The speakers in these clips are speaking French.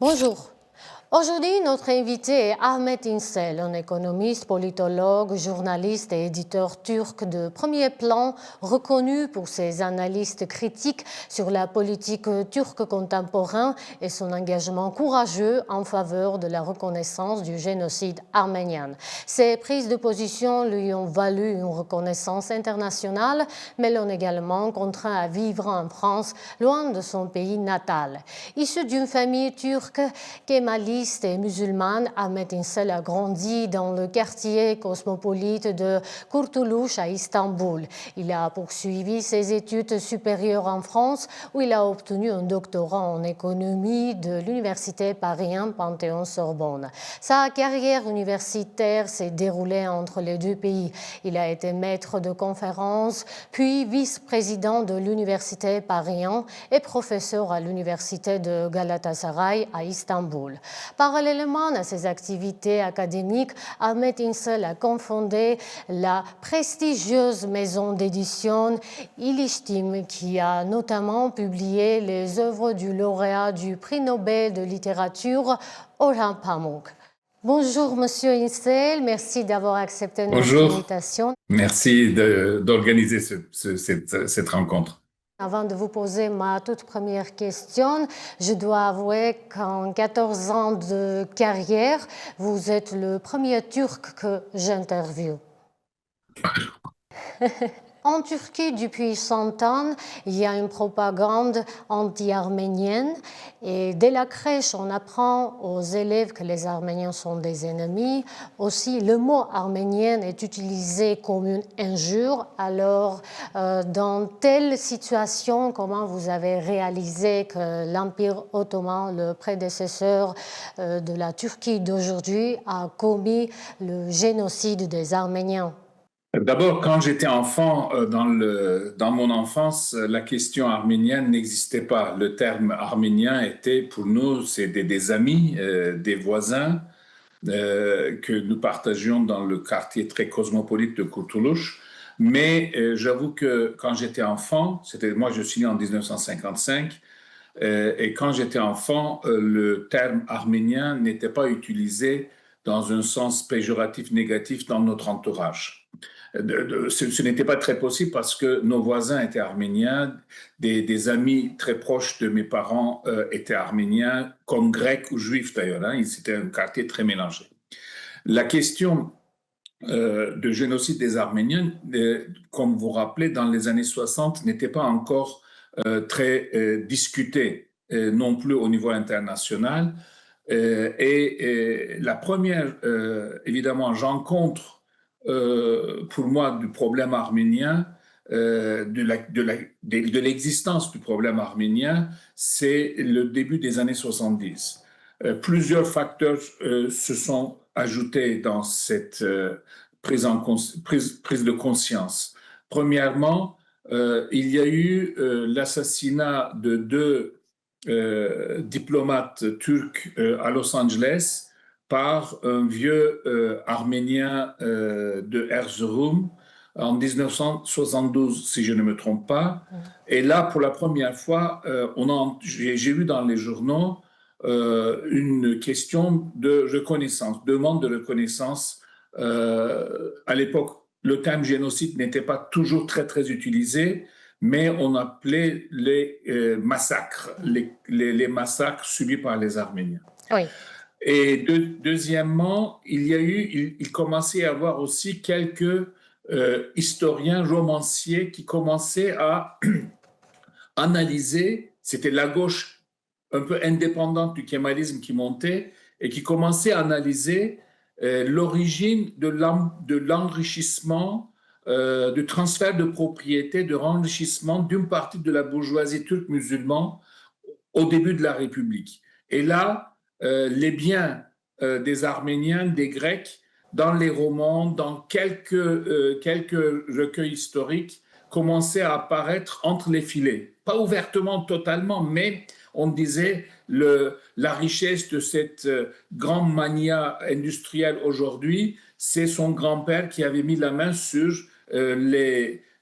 Bonjour. Aujourd'hui, notre invité est Ahmet İnsel, un économiste, politologue, journaliste et éditeur turc de premier plan, reconnu pour ses analyses critiques sur la politique turque contemporaine et son engagement courageux en faveur de la reconnaissance du génocide arménien. Ses prises de position lui ont valu une reconnaissance internationale, mais l'ont également contraint à vivre en France, loin de son pays natal. Issu d'une famille turque kémaliste et musulmane, Ahmet İnsel a grandi dans le quartier cosmopolite de Kurtuluş à Istanbul. Il a poursuivi ses études supérieures en France, où il a obtenu un doctorat en économie de l'université Paris-1 Panthéon-Sorbonne. Sa carrière universitaire s'est déroulée entre les deux pays. Il a été maître de conférences, puis vice-président de l'université Paris-1 et professeur à l'université de Galatasaray à Istanbul. Parallèlement à ses activités académiques, Ahmet İnsel a cofondé la prestigieuse maison d'édition İliştim, qui a notamment publié les œuvres du lauréat du prix Nobel de littérature, Orhan Pamuk. Bonjour, Monsieur İnsel, merci d'avoir accepté notre invitation. Merci d'organiser cette rencontre. Avant de vous poser ma toute première question, je dois avouer qu'en 14 ans de carrière, vous êtes le premier Turc que j'interviewe. En Turquie, depuis 100 ans, il y a une propagande anti-arménienne et dès la crèche, on apprend aux élèves que les Arméniens sont des ennemis. Aussi, le mot arménien est utilisé comme une injure. Alors, dans telle situation, comment vous avez réalisé que l'Empire ottoman, le prédécesseur de la Turquie d'aujourd'hui, a commis le génocide des Arméniens? D'abord, quand j'étais enfant, dans mon enfance, la question arménienne n'existait pas. Le terme arménien était pour nous, c'est des amis, des voisins que nous partagions dans le quartier très cosmopolite de Kurtuluş. Mais j'avoue que quand j'étais enfant, moi je suis né en 1955, et quand j'étais enfant, le terme arménien n'était pas utilisé dans un sens péjoratif négatif dans notre entourage. Ce n'était pas très possible parce que nos voisins étaient arméniens, des amis très proches de mes parents étaient arméniens, comme grecs ou juifs d'ailleurs. C'était un quartier très mélangé. La question de génocide des Arméniens, comme vous rappelez, dans les années 60, n'était pas encore très discutée, non plus au niveau international. Et la première, évidemment, rencontre pour moi du problème arménien, de l'existence du problème arménien, c'est le début des années 70. Plusieurs facteurs se sont ajoutés dans cette prise de conscience. Premièrement, il y a eu l'assassinat de deux diplomates turcs à Los Angeles par un vieux arménien de Erzurum en 1972, si je ne me trompe pas. Et là, pour la première fois, j'ai vu dans les journaux une question de reconnaissance, demande de reconnaissance. À l'époque, le terme génocide n'était pas toujours très, très utilisé, mais on appelait les massacres, les massacres subis par les Arméniens. Oui. Et deuxièmement, il commençait à y avoir aussi quelques historiens, romanciers qui commençaient à analyser, c'était la gauche un peu indépendante du kémalisme qui montait et qui commençait à analyser l'origine de l'enrichissement, du transfert de propriété, de l'enrichissement d'une partie de la bourgeoisie turque musulmane au début de la République. Et là, les biens des Arméniens, des Grecs, dans les romans, dans quelques recueils historiques, commençaient à apparaître entre les filets. Pas ouvertement, totalement, mais on disait la richesse de cette grande mania industrielle aujourd'hui, c'est son grand-père qui avait mis la main sur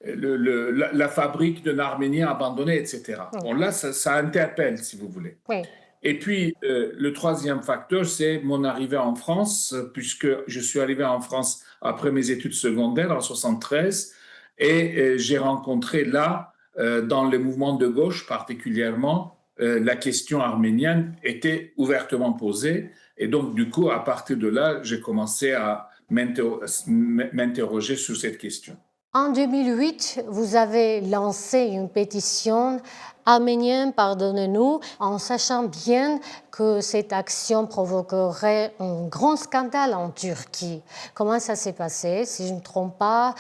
la fabrique d'un Arménien abandonné, etc. Oui. Bon, là, ça interpelle, si vous voulez. Oui. Et puis, le troisième facteur, c'est mon arrivée en France, puisque je suis arrivé en France après mes études secondaires en 73, et j'ai rencontré là, dans les mouvements de gauche particulièrement, la question arménienne était ouvertement posée. Et donc, du coup, à partir de là, j'ai commencé à m'interroger sur cette question. En 2008, vous avez lancé une pétition arménienne, pardonnez-nous, en sachant bien que cette action provoquerait un grand scandale en Turquie. Comment ça s'est passé? Si je ne me trompe pas,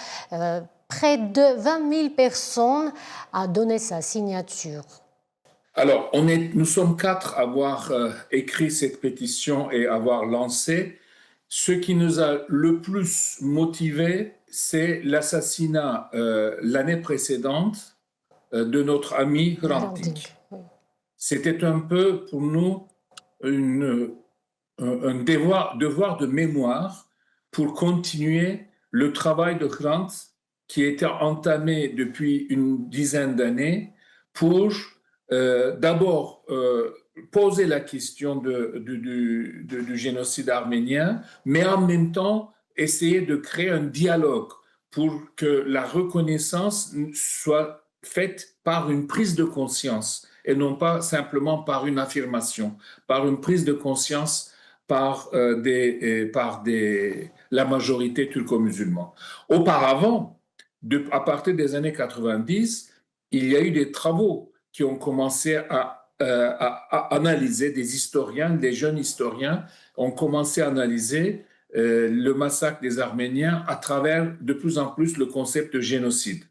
près de 20 000 personnes ont donné sa signature. Alors, nous sommes 4 à avoir écrit cette pétition et avoir lancé. Ce qui nous a le plus motivé, c'est l'assassinat l'année précédente de notre ami Hrant Dink. C'était un peu pour nous un devoir de mémoire pour continuer le travail de Hrant qui était entamé depuis une dizaine d'années pour d'abord poser la question du génocide arménien, mais en même temps essayer de créer un dialogue pour que la reconnaissance soit faite par une prise de conscience et non pas simplement par une affirmation, par une prise de conscience par la majorité turco-musulmane. Auparavant, à partir des années 90, il y a eu des travaux qui ont commencé à analyser, des historiens, des jeunes historiens ont commencé à analyser le massacre des Arméniens à travers de plus en plus le concept de génocide.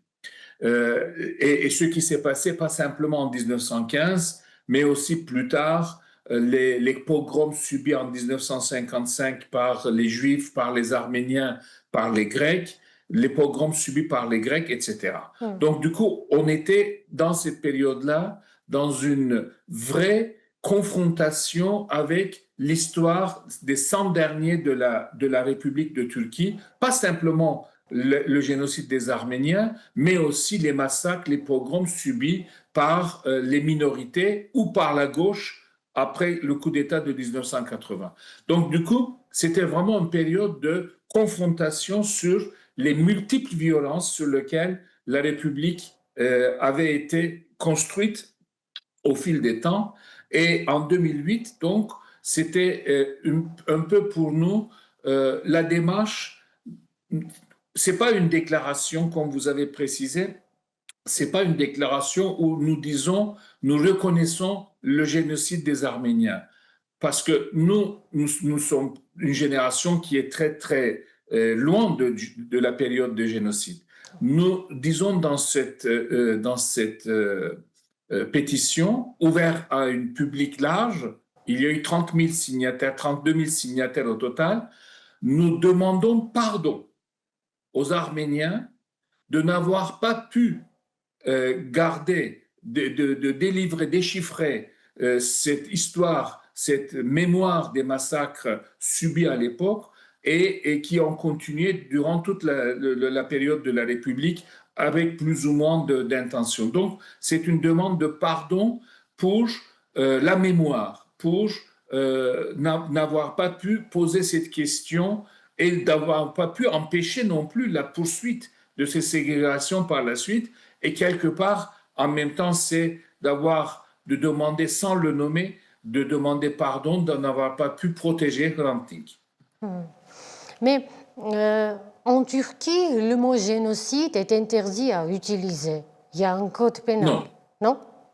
Et ce qui s'est passé, pas simplement en 1915, mais aussi plus tard, les pogroms subis en 1955 par les Juifs, par les Arméniens, par les Grecs, les pogroms subis par les Grecs, etc. Donc, du coup, on était dans cette période-là dans une vraie confrontation avec l'histoire des 100 derniers de la République de Turquie, pas simplement le génocide des Arméniens, mais aussi les massacres, les pogroms subis par les minorités ou par la gauche après le coup d'État de 1980. Donc, du coup, c'était vraiment une période de confrontation sur les multiples violences sur lesquelles la République avait été construite au fil des temps. Et en 2008, donc, c'était un peu pour nous la démarche. C'est pas une déclaration, comme vous avez précisé, c'est pas une déclaration où nous disons, nous reconnaissons le génocide des Arméniens. Parce que nous sommes une génération qui est très, très loin de la période de génocide. Nous disons dans cette pétition ouverte à un public large, il y a eu 30 000 signataires, 32 000 signataires au total, nous demandons pardon aux Arméniens de n'avoir pas pu garder, de délivrer, déchiffrer cette histoire, cette mémoire des massacres subis à l'époque et qui ont continué durant toute la période de la République avec plus ou moins d'intention. Donc, c'est une demande de pardon pour la mémoire, pour n'avoir pas pu poser cette question et d'avoir pas pu empêcher non plus la poursuite de ces ségrégations par la suite. Et quelque part, en même temps, c'est de demander sans le nommer, de demander pardon d'en avoir pas pu protéger Hrant Dink. Mais en Turquie, le mot génocide est interdit à utiliser. Il y a un code pénal.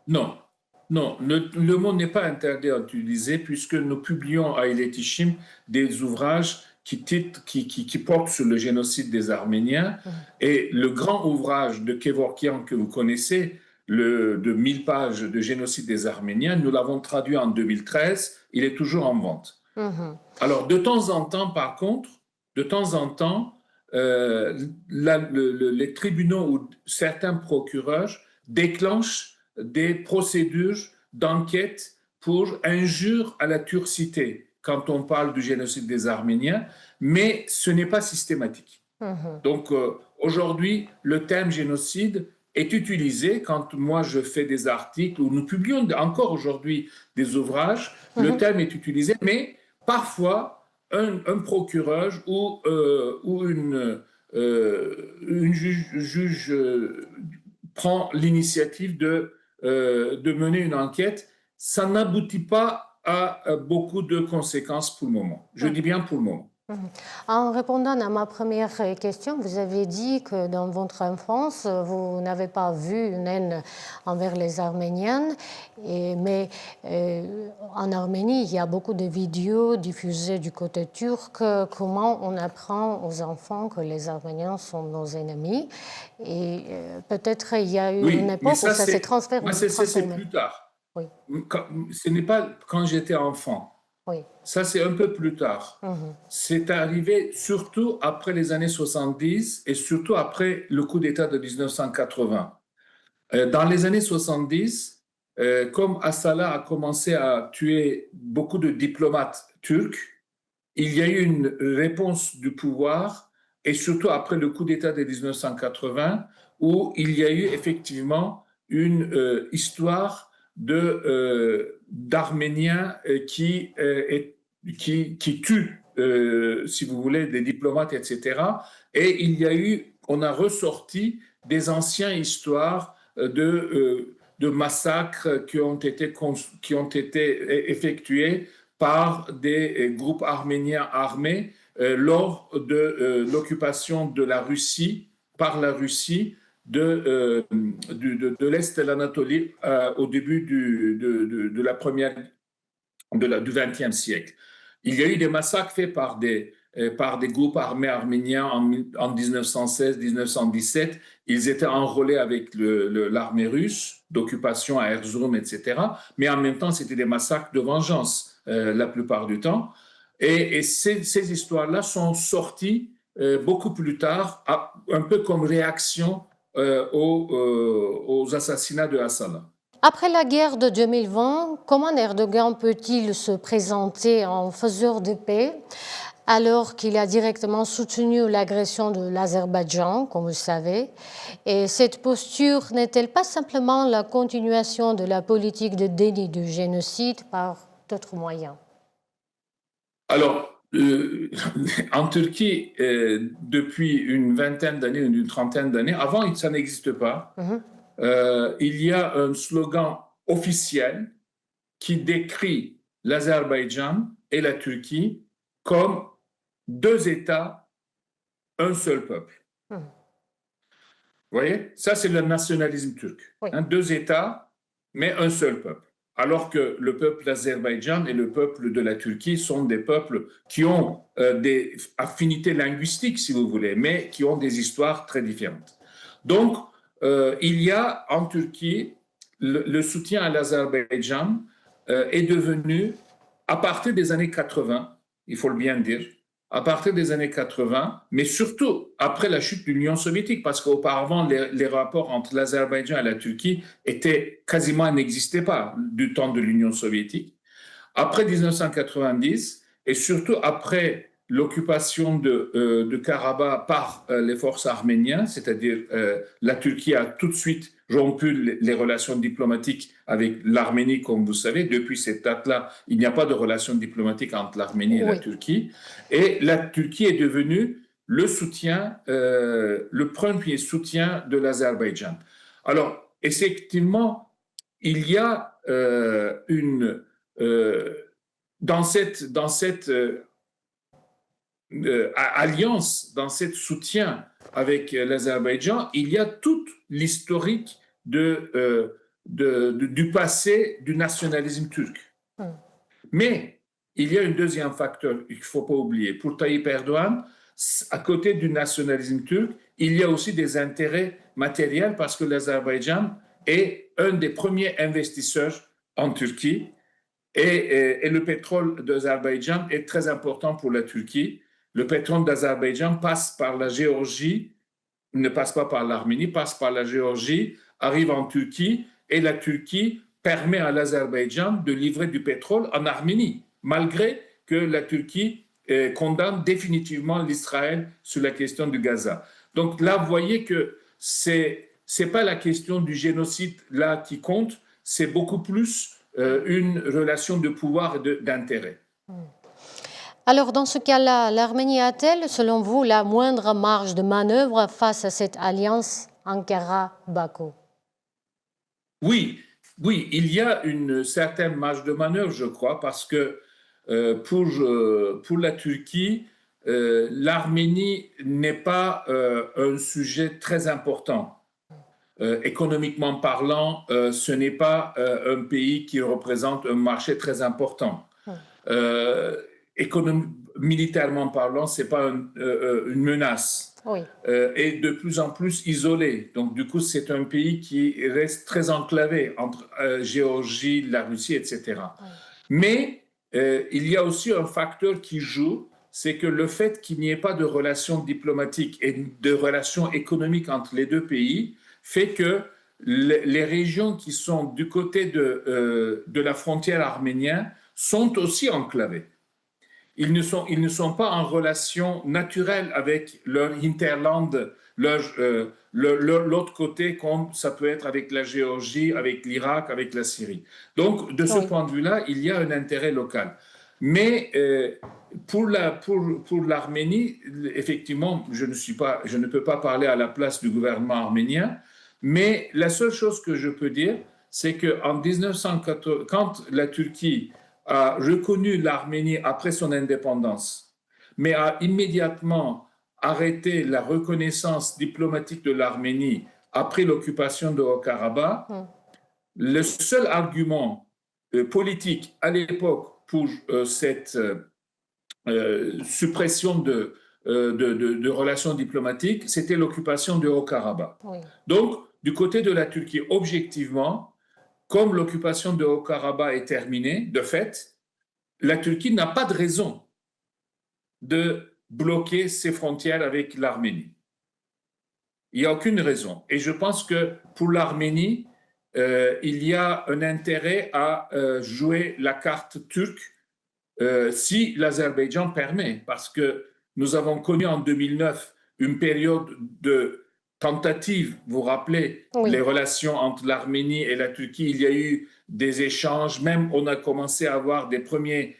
Non, le mot n'est pas interdit à utiliser puisque nous publions à İletişim des ouvrages qui portent sur le génocide des Arméniens. Et le grand ouvrage de Kevorkian que vous connaissez, de 1000 pages de génocide des Arméniens, nous l'avons traduit en 2013, il est toujours en vente. Alors, de temps en temps, par contre, les tribunaux ou certains procureurs déclenchent des procédures d'enquête pour injure à la turcité quand on parle du génocide des Arméniens, mais ce n'est pas systématique. Donc aujourd'hui, le terme génocide est utilisé quand moi je fais des articles ou nous publions encore aujourd'hui des ouvrages, le terme est utilisé, mais parfois un procureur ou une juge prend l'initiative de mener une enquête, ça n'aboutit pas à beaucoup de conséquences pour le moment. Je dis bien pour le moment. En répondant à ma première question, vous avez dit que dans votre enfance, vous n'avez pas vu une haine envers les Arméniens, mais en Arménie, il y a beaucoup de vidéos diffusées du côté turc. Comment on apprend aux enfants que les Arméniens sont nos ennemis? Et peut-être il y a eu une époque où ça s'est transformé. C'est plus tard. Oui. Ce n'est pas quand j'étais enfant. Oui. Ça, c'est un peu plus tard. C'est arrivé surtout après les années 70 et surtout après le coup d'État de 1980. Dans les années 70, comme Asala a commencé à tuer beaucoup de diplomates turcs, il y a eu une réponse du pouvoir, et surtout après le coup d'État de 1980, où il y a eu effectivement une histoire d'Arméniens qui tuent, si vous voulez, des diplomates, etc. Et on a ressorti des anciennes histoires de massacres qui ont été effectués par des groupes arméniens armés lors de l'occupation de la Russie, par la Russie, de l'Est de l'Anatolie au début du XXe siècle. Il y a eu des massacres faits par des groupes armés arméniens en 1916-1917. Ils étaient enrôlés avec l'armée russe d'occupation à Erzurum, etc. Mais en même temps, c'était des massacres de vengeance la plupart du temps. Et ces histoires-là sont sorties beaucoup plus tard, un peu comme réaction aux assassinats de Asala. Après la guerre de 2020, comment Erdogan peut-il se présenter en faiseur de paix alors qu'il a directement soutenu l'agression de l'Azerbaïdjan, comme vous le savez? Et cette posture n'est-elle pas simplement la continuation de la politique de déni du génocide par d'autres moyens? Alors, en Turquie, depuis une vingtaine d'années, une trentaine d'années, avant ça n'existe pas, il y a un slogan officiel qui décrit l'Azerbaïdjan et la Turquie comme deux États, un seul peuple. Vous voyez, ça c'est le nationalisme turc. Oui. Deux États, mais un seul peuple. Alors que le peuple d'Azerbaïdjan et le peuple de la Turquie sont des peuples qui ont des affinités linguistiques, si vous voulez, mais qui ont des histoires très différentes. Donc, il y a en Turquie le soutien à l'Azerbaïdjan est devenu, à partir des années 80, il faut le bien dire, à partir des années 80, mais surtout après la chute de l'Union soviétique, parce qu'auparavant, les rapports entre l'Azerbaïdjan et la Turquie n'existaient pas du temps de l'Union soviétique. Après 1990, et surtout après l'occupation de Karabakh par les forces arméniennes, c'est-à-dire la Turquie a tout de suite rompu les relations diplomatiques avec l'Arménie, comme vous savez. Depuis cette date-là, il n'y a pas de relations diplomatiques entre l'Arménie et la Turquie. Et la Turquie est devenue le premier soutien de l'Azerbaïdjan. Alors, effectivement, il y a dans cette alliance, dans ce soutien avec l'Azerbaïdjan, il y a toute l'historique du passé du nationalisme turc. Mais il y a un deuxième facteur qu'il ne faut pas oublier. Pour Tayyip Erdogan, à côté du nationalisme turc, il y a aussi des intérêts matériels parce que l'Azerbaïdjan est un des premiers investisseurs en Turquie et le pétrole d'Azerbaïdjan est très important pour la Turquie. Le pétrole d'Azerbaïdjan passe par la Géorgie, ne passe pas par l'Arménie, passe par la Géorgie, arrive en Turquie et la Turquie permet à l'Azerbaïdjan de livrer du pétrole en Arménie, malgré que la Turquie condamne définitivement l'Israël sur la question du Gaza. Donc là, vous voyez que c'est c'est pas la question du génocide là qui compte, c'est beaucoup plus une relation de pouvoir et d'intérêt. Alors, dans ce cas-là, l'Arménie a-t-elle, selon vous, la moindre marge de manœuvre face à cette alliance Ankara-Bakou? Oui, oui, il y a une certaine marge de manœuvre, je crois, parce que pour la Turquie, l'Arménie n'est pas un sujet très important. Économiquement parlant, ce n'est pas un pays qui représente un marché très important. Euh, Militairement parlant, c'est pas une menace. Oui. Et de plus en plus isolé. Donc, du coup, c'est un pays qui reste très enclavé entre Géorgie, la Russie, etc. Oui. Mais il y a aussi un facteur qui joue, c'est que le fait qu'il n'y ait pas de relations diplomatiques et de relations économiques entre les deux pays fait que les régions qui sont du côté de la frontière arménienne sont aussi enclavées. Ils ne sont pas en relation naturelle avec leur hinterland, l'autre côté, comme ça peut être avec la Géorgie, avec l'Irak, avec la Syrie. Donc, de ce point de vue-là, il y a un intérêt local. Mais pour l'Arménie, effectivement, je ne peux pas parler à la place du gouvernement arménien, mais la seule chose que je peux dire, c'est qu'en 1914, quand la Turquie a reconnu l'Arménie après son indépendance, mais a immédiatement arrêté la reconnaissance diplomatique de l'Arménie après l'occupation de Haut-Karabakh. Le seul argument politique à l'époque pour cette suppression de relations diplomatiques, c'était l'occupation de Haut-Karabakh. Oui. Donc, du côté de la Turquie, objectivement, comme l'occupation de Haut-Karabakh est terminée, de fait, la Turquie n'a pas de raison de bloquer ses frontières avec l'Arménie. Il n'y a aucune raison. Et je pense que pour l'Arménie, il y a un intérêt à jouer la carte turque si l'Azerbaïdjan permet, parce que nous avons connu en 2009 une période de tentative, vous vous rappelez, oui. Les relations entre l'Arménie et la Turquie, il y a eu des échanges, même on a commencé à avoir des premiers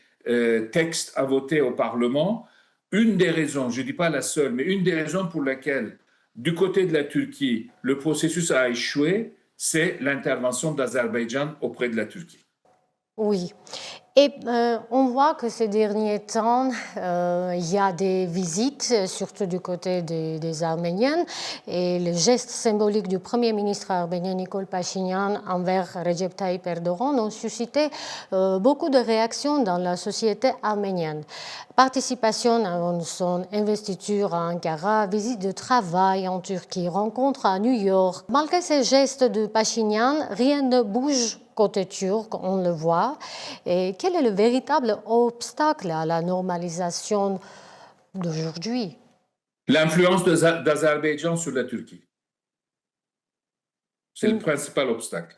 textes à voter au Parlement. Une des raisons, je ne dis pas la seule, mais une des raisons pour laquelle, du côté de la Turquie, le processus a échoué, c'est l'intervention d'Azerbaïdjan auprès de la Turquie. Oui. Et on voit que ces derniers temps, il y a des visites, surtout du côté des Arméniens, et le geste symbolique du Premier ministre arménien Nikol Pachinian envers Recep Tayyip Erdogan ont suscité beaucoup de réactions dans la société arménienne. Participation à son investiture à Ankara, visite de travail en Turquie, rencontre à New York. Malgré ces gestes de Pachinian, rien ne bouge côté turc, on le voit. Et quel est le véritable obstacle à la normalisation d'aujourd'hui? L'influence d'Azerbaïdjan sur la Turquie. C'est le principal obstacle.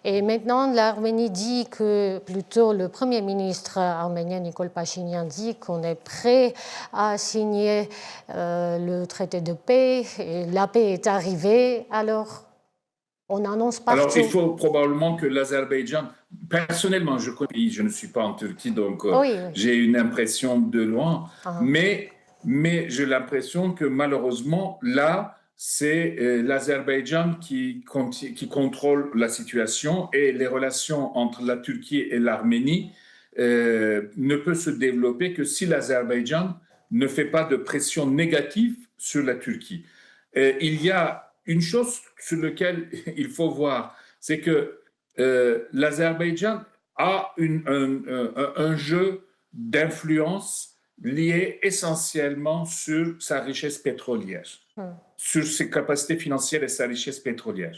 Et maintenant, l'Arménie dit que, plutôt le Premier ministre arménien Nikol Pachinian dit qu'on est prêt à signer le traité de paix. Et la paix est arrivée, alors on annonce partout. Alors, il faut probablement que l'Azerbaïdjan, personnellement, je connais, je ne suis pas en Turquie, donc oui. J'ai une impression de loin, mais j'ai l'impression que malheureusement, là, c'est l'Azerbaïdjan qui contrôle la situation et les relations entre la Turquie et l'Arménie ne peuvent se développer que si l'Azerbaïdjan ne fait pas de pression négative sur la Turquie. Il y a une chose sur laquelle il faut voir, c'est que l'Azerbaïdjan a un jeu d'influence lié essentiellement sur sa richesse pétrolière, sur ses capacités financières et sa richesse pétrolière.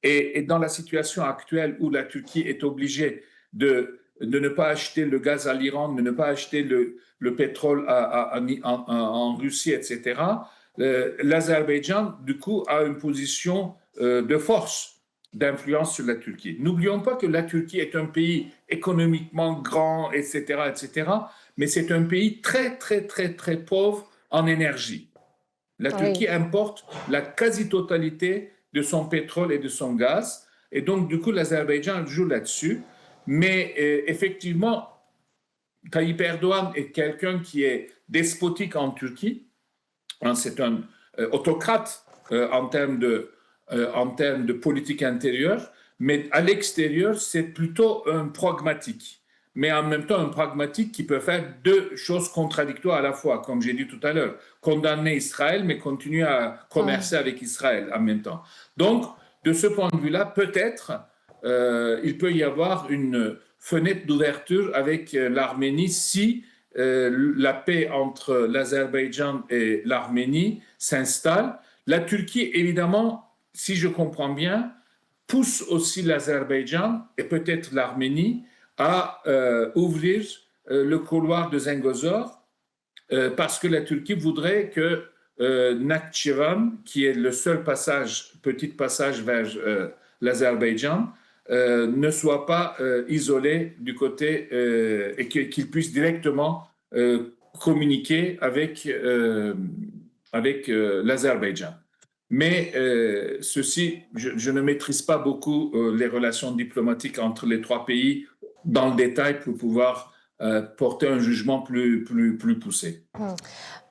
Et dans la situation actuelle où la Turquie est obligée de ne pas acheter le gaz à l'Iran, de ne pas acheter le pétrole en Russie, etc., l'Azerbaïdjan, du coup, a une position de force, d'influence sur la Turquie. N'oublions pas que la Turquie est un pays économiquement grand, etc., etc., mais c'est un pays très, très, très, très pauvre en énergie. La Turquie importe la quasi-totalité de son pétrole et de son gaz. Et donc, du coup, l'Azerbaïdjan joue là-dessus. Mais effectivement, Tayyip Erdogan est quelqu'un qui est despotique en Turquie. C'est un autocrate en termes de politique intérieure, mais à l'extérieur, c'est plutôt un pragmatique. Mais en même temps, un pragmatique qui peut faire deux choses contradictoires à la fois, comme j'ai dit tout à l'heure. Condamner Israël, mais continuer à commercer avec Israël en même temps. Donc, de ce point de vue-là, peut-être, il peut y avoir une fenêtre d'ouverture avec l'Arménie si la paix entre l'Azerbaïdjan et l'Arménie s'installe. La Turquie, évidemment, si je comprends bien, pousse aussi l'Azerbaïdjan et peut-être l'Arménie à ouvrir le couloir de Zengezur parce que la Turquie voudrait que Nakhchivan, qui est le seul petit passage vers l'Azerbaïdjan, ne soit pas isolé du côté et qu'il puisse directement communiquer avec l'Azerbaïdjan. Mais je ne maîtrise pas beaucoup les relations diplomatiques entre les trois pays dans le détail pour pouvoir porter un jugement plus poussé.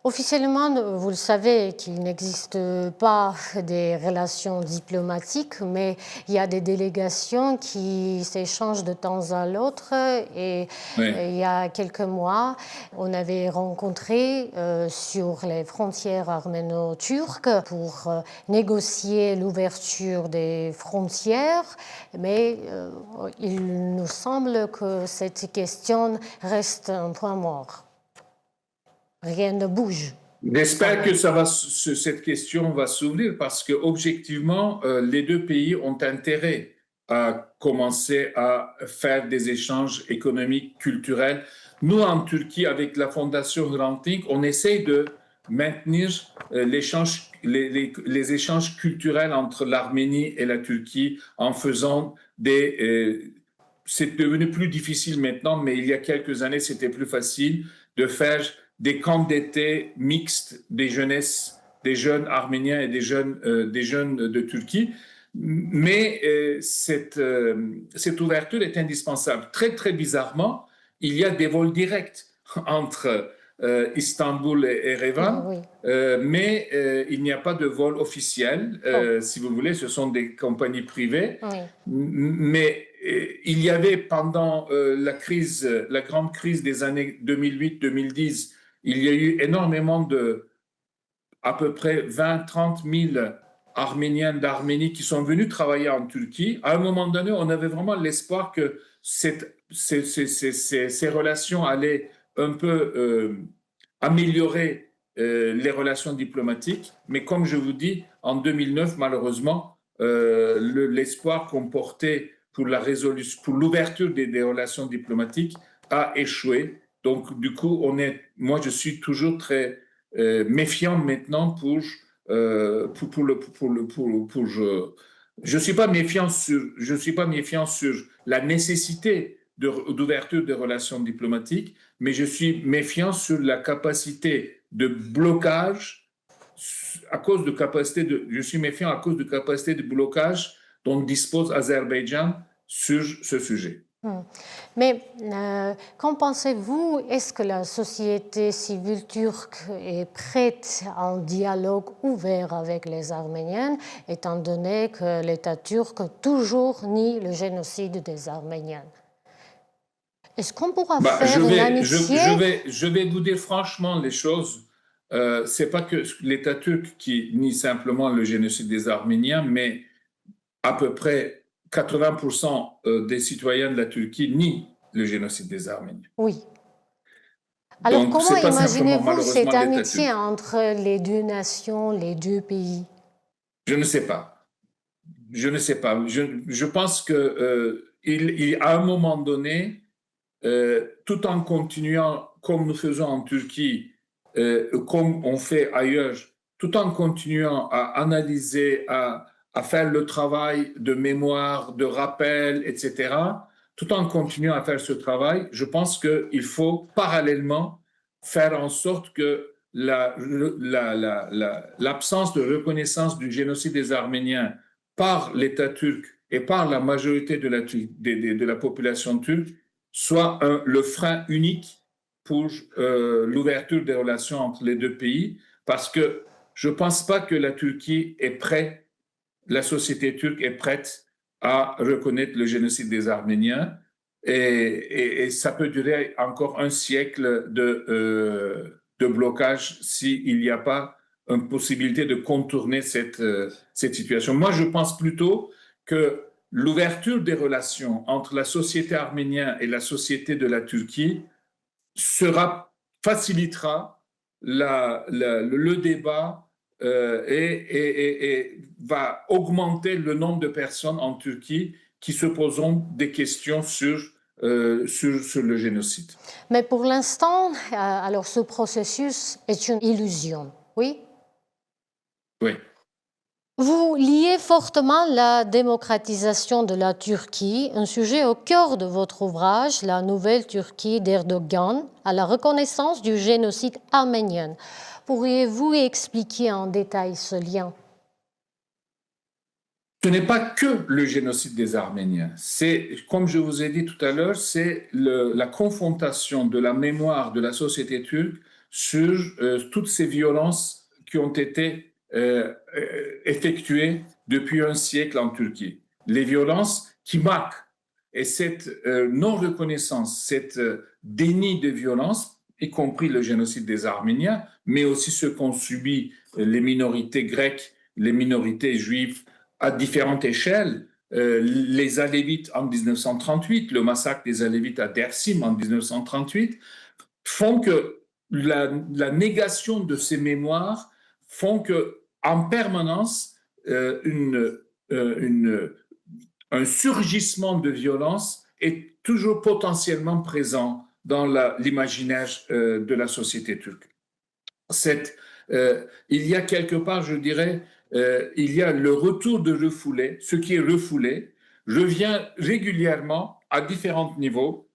Officiellement, vous le savez qu'il n'existe pas des relations diplomatiques, mais il y a des délégations qui s'échangent de temps à l'autre. Et Oui. il y a quelques mois, on avait rencontré sur les frontières arméno-turques pour négocier l'ouverture des frontières, mais il nous semble que cette question reste un point mort. Rien ne bouge. J'espère que cette question va s'ouvrir parce que objectivement, les deux pays ont intérêt à commencer à faire des échanges économiques, culturels. Nous, en Turquie, avec la Fondation Hrant Dink, on essaye de maintenir les échanges culturels entre l'Arménie et la Turquie en faisant c'est devenu plus difficile maintenant, mais il y a quelques années, c'était plus facile de faire des camps d'été mixtes des jeunes arméniens et des jeunes de Turquie. Mais cette ouverture est indispensable. Très, très bizarrement, il y a des vols directs entre Istanbul et Erevan, Oui. mais il n'y a pas de vol officiel. Si vous voulez, ce sont des compagnies privées. Oui. Mais il y avait pendant la grande crise des années 2008-2010, il y a eu énormément à peu près 20-30 000 Arméniens d'Arménie qui sont venus travailler en Turquie. À un moment donné, on avait vraiment l'espoir que ces relations allaient un peu améliorer les relations diplomatiques. Mais comme je vous dis, en 2009, malheureusement, l'espoir qu'on portait pour l'ouverture des relations diplomatiques a échoué. Donc, du coup, moi, je suis toujours très méfiant maintenant je suis pas méfiant sur la nécessité d'ouverture des relations diplomatiques, mais je suis méfiant sur la capacité de blocage je suis méfiant à cause de capacité de blocage dont dispose Azerbaïdjan sur ce sujet. Mais qu'en pensez-vous? Est-ce que la société civile turque est prête à un dialogue ouvert avec les Arméniens, étant donné que l'État turc toujours nie le génocide des Arméniens? Est-ce qu'on pourra faire une amitié? Je vais vous dire franchement les choses. C'est pas que l'État turc qui nie simplement le génocide des Arméniens, mais à peu près 80% des citoyens de la Turquie nient le génocide des Arméniens. Oui. Alors, donc, comment imaginez-vous cette amitié turc. entre les deux nations, les deux pays? Je ne sais pas. Je pense que à un moment donné, tout en continuant comme nous faisons en Turquie, comme on fait ailleurs, tout en continuant à analyser, à faire le travail de mémoire, de rappel, etc., tout en continuant à faire ce travail, je pense qu'il faut parallèlement faire en sorte que l'absence de reconnaissance du génocide des Arméniens par l'État turc et par la majorité de la population turque soit le frein unique pour l'ouverture des relations entre les deux pays, parce que je ne pense pas que la Turquie est prête, la société turque est prête à reconnaître le génocide des Arméniens, et ça peut durer encore un siècle de blocage s'il n'y a pas une possibilité de contourner cette situation. Moi, je pense plutôt que l'ouverture des relations entre la société arménienne et la société de la Turquie facilitera le débat et va augmenter le nombre de personnes en Turquie qui se poseront des questions sur le génocide. Mais pour l'instant, alors ce processus est une illusion, oui? Oui. Vous liez fortement la démocratisation de la Turquie, un sujet au cœur de votre ouvrage, La Nouvelle Turquie d'Erdogan, à la reconnaissance du génocide arménien. Pourriez-vous expliquer en détail ce lien? Ce n'est pas que le génocide des Arméniens. C'est, comme je vous ai dit tout à l'heure, c'est la confrontation de la mémoire de la société turque sur toutes ces violences qui ont été effectuées depuis un siècle en Turquie. Les violences qui marquent. Et cette non-reconnaissance, cette déni de violence, y compris le génocide des Arméniens, mais aussi ce qu'ont subi les minorités grecques, les minorités juives, à différentes échelles, les Alévites en 1938, le massacre des Alévites à Dersim en 1938, font que la négation de ces mémoires font que en permanence un surgissement de violence est toujours potentiellement présent dans l'imaginaire de la société turque. Il y a quelque part, je dirais, il y a le retour de refoulé. Ce qui est refoulé revient régulièrement à différents niveaux,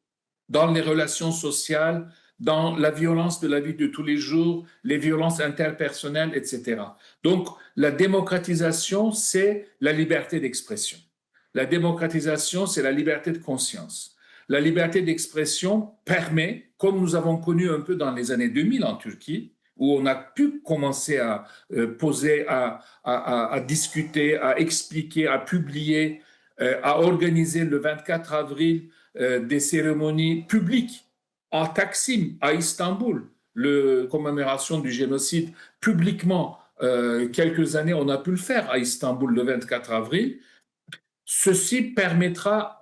dans les relations sociales, dans la violence de la vie de tous les jours, les violences interpersonnelles, etc. Donc, la démocratisation, c'est la liberté d'expression. La démocratisation, c'est la liberté de conscience. La liberté d'expression permet, comme nous avons connu un peu dans les années 2000 en Turquie, où on a pu commencer à poser, à discuter, à expliquer, à publier, à organiser le 24 avril des cérémonies publiques à Taksim, à Istanbul, la commémoration du génocide publiquement. Quelques années, on a pu le faire à Istanbul le 24 avril. Ceci permettra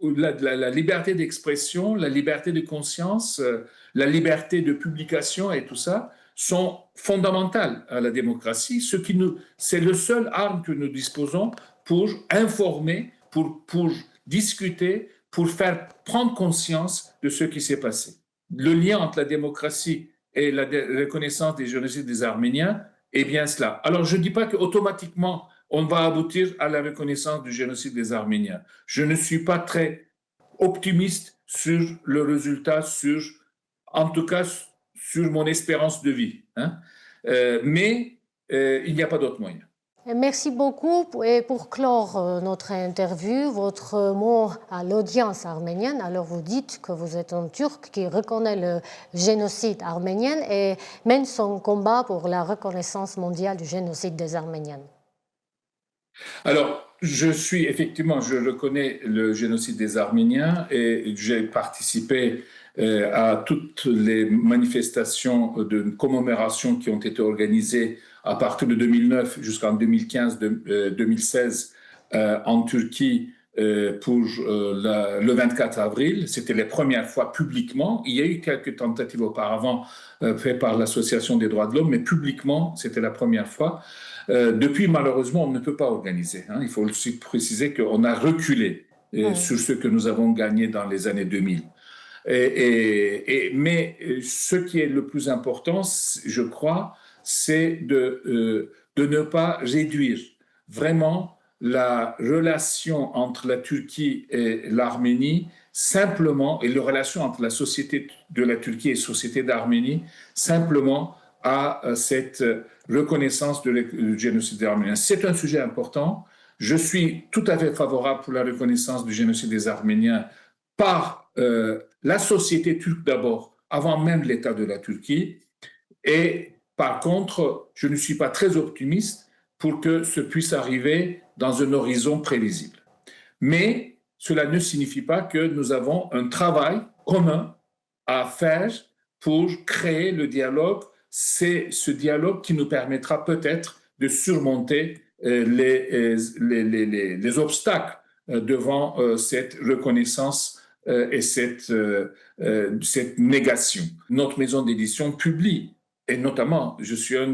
la liberté d'expression, la liberté de conscience, la liberté de publication et tout ça sont fondamentales à la démocratie. C'est le seul arme que nous disposons pour informer, pour discuter, pour faire prendre conscience de ce qui s'est passé. Le lien entre la démocratie et la reconnaissance des génocides des Arméniens est bien cela. Alors, je ne dis pas qu'automatiquement, on va aboutir à la reconnaissance du génocide des Arméniens. Je ne suis pas très optimiste sur le résultat, en tout cas sur mon espérance de vie. Mais il n'y a pas d'autre moyen. Merci beaucoup. Et pour clore notre interview, votre mot à l'audience arménienne, alors vous dites que vous êtes un Turc qui reconnaît le génocide arménien et mène son combat pour la reconnaissance mondiale du génocide des Arméniens. Alors, je reconnais le génocide des Arméniens et j'ai participé à toutes les manifestations de commémoration qui ont été organisées à partir de 2009 jusqu'en 2015-2016 en Turquie pour le 24 avril. C'était les premières fois publiquement. Il y a eu quelques tentatives auparavant faites par l'Association des droits de l'homme, mais publiquement, c'était la première fois. Depuis, malheureusement, on ne peut pas organiser. Il faut aussi préciser qu'on a reculé sur ce que nous avons gagné dans les années 2000. Mais ce qui est le plus important, je crois, c'est de ne pas réduire vraiment la relation entre la Turquie et l'Arménie simplement, et la relation entre la société de la Turquie et la société d'Arménie, simplement à cette reconnaissance du génocide arménien. C'est un sujet important, Je suis tout à fait favorable pour la reconnaissance du génocide des Arméniens par la société turque d'abord, avant même l'État de la Turquie. Et par contre, je ne suis pas très optimiste pour que ce puisse arriver dans un horizon prévisible. Mais cela ne signifie pas que nous avons un travail commun à faire pour créer le dialogue. C'est ce dialogue qui nous permettra peut-être de surmonter les obstacles devant cette reconnaissance et cette négation. Notre maison d'édition publie, et notamment, je suis un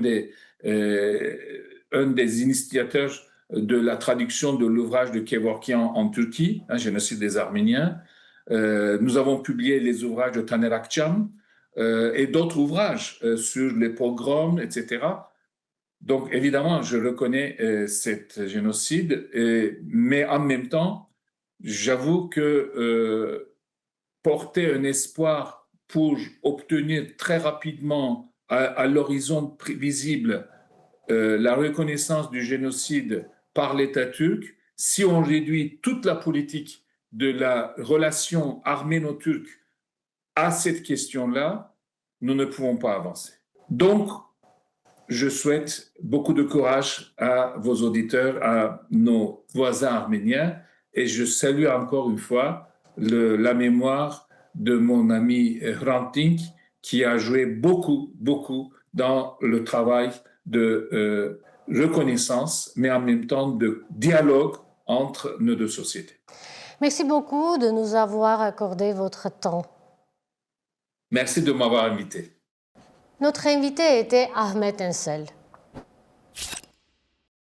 des initiateurs de la traduction de l'ouvrage de Kevorkian en Turquie, un génocide des Arméniens. Nous avons publié les ouvrages de Taner Akçam et d'autres ouvrages sur les pogroms, etc. Donc, évidemment, je reconnais cet génocide, mais en même temps, j'avoue que porter un espoir pour obtenir très rapidement, à l'horizon visible, la reconnaissance du génocide par l'État turc, si on réduit toute la politique de la relation arméno-turque à cette question-là, nous ne pouvons pas avancer. Donc, je souhaite beaucoup de courage à vos auditeurs, à nos voisins arméniens, et je salue encore une fois la mémoire de mon ami Hrant Dink, qui a joué beaucoup dans le travail de reconnaissance, mais en même temps de dialogue entre nos deux sociétés. Merci beaucoup de nous avoir accordé votre temps. Merci de m'avoir invité. Notre invité était Ahmet Ensel.